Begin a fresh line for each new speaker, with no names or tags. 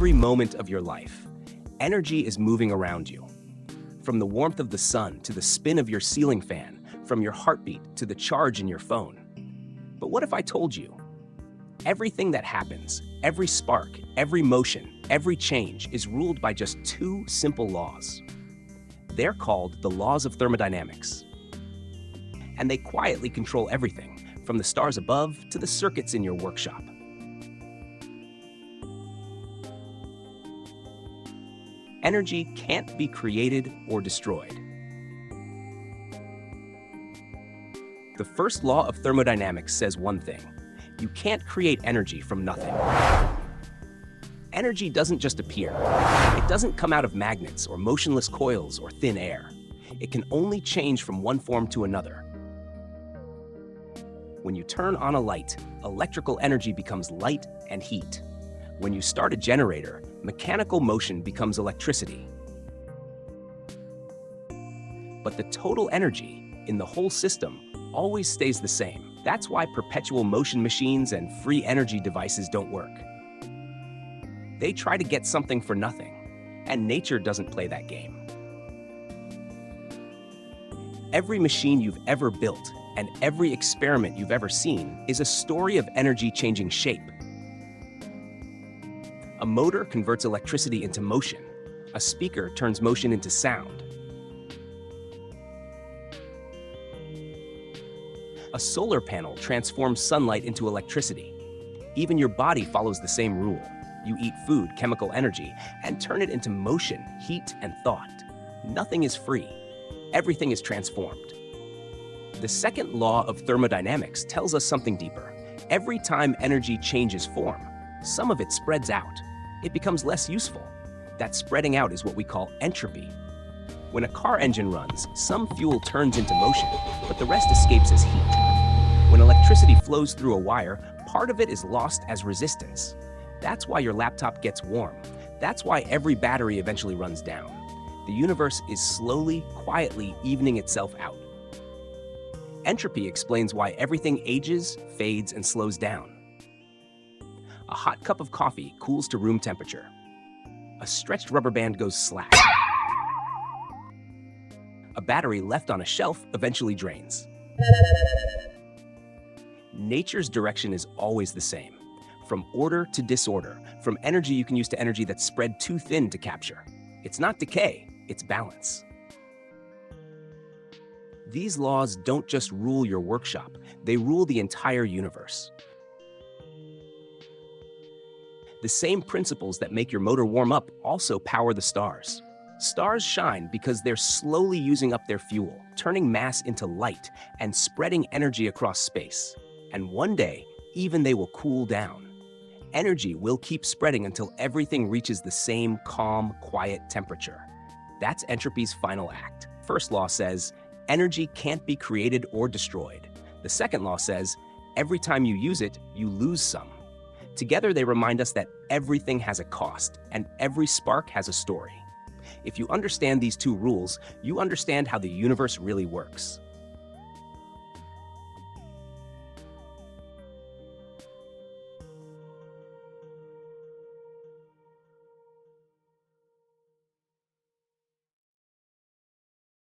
every moment of your life, energy is moving around you. From the warmth of the sun to the spin of your ceiling fan, from your heartbeat to the charge in your phone. But what if I told you? Everything that happens, every spark, every motion, every change is ruled by just two simple laws. They're called the laws of thermodynamics. And they quietly control everything, from the stars above to the circuits in your workshop. Energy can't be created or destroyed. The first law of thermodynamics says one thing: you can't create energy from nothing. Energy doesn't just appear. It doesn't come out of magnets or motionless coils or thin air. It can only change from one form to another. When you turn on a light, electrical energy becomes light and heat. When you start a generator, mechanical motion becomes electricity. But the total energy in the whole system always stays the same. That's why perpetual motion machines and free energy devices don't work. They try to get something for nothing, and nature doesn't play that game. Every machine you've ever built and every experiment you've ever seen is a story of energy changing shape. A motor converts electricity into motion. A speaker turns motion into sound. A solar panel transforms sunlight into electricity. Even your body follows the same rule. You eat food, chemical energy, and turn it into motion, heat, and thought. Nothing is free. Everything is transformed. The second law of thermodynamics tells us something deeper. Every time energy changes form, some of it spreads out. It becomes less useful. That spreading out is what we call entropy. When a car engine runs, some fuel turns into motion, but the rest escapes as heat. When electricity flows through a wire, part of it is lost as resistance. That's why your laptop gets warm. That's why every battery eventually runs down. The universe is slowly, quietly evening itself out. Entropy explains why everything ages, fades, and slows down. A hot cup of coffee cools to room temperature. A stretched rubber band goes slack. A battery left on a shelf eventually drains. Nature's direction is always the same. From order to disorder, from energy you can use to energy that's spread too thin to capture. It's not decay, it's balance. These laws don't just rule your workshop, they rule the entire universe. The same principles that make your motor warm up also power the stars. Stars shine because they're slowly using up their fuel, turning mass into light and spreading energy across space. And one day, even they will cool down. Energy will keep spreading until everything reaches the same calm, quiet temperature. That's entropy's final act. First law says, energy can't be created or destroyed. The second law says, every time you use it, you lose some. Together, they remind us that everything has a cost and every spark has a story. If you understand these two rules, you understand how the universe really works.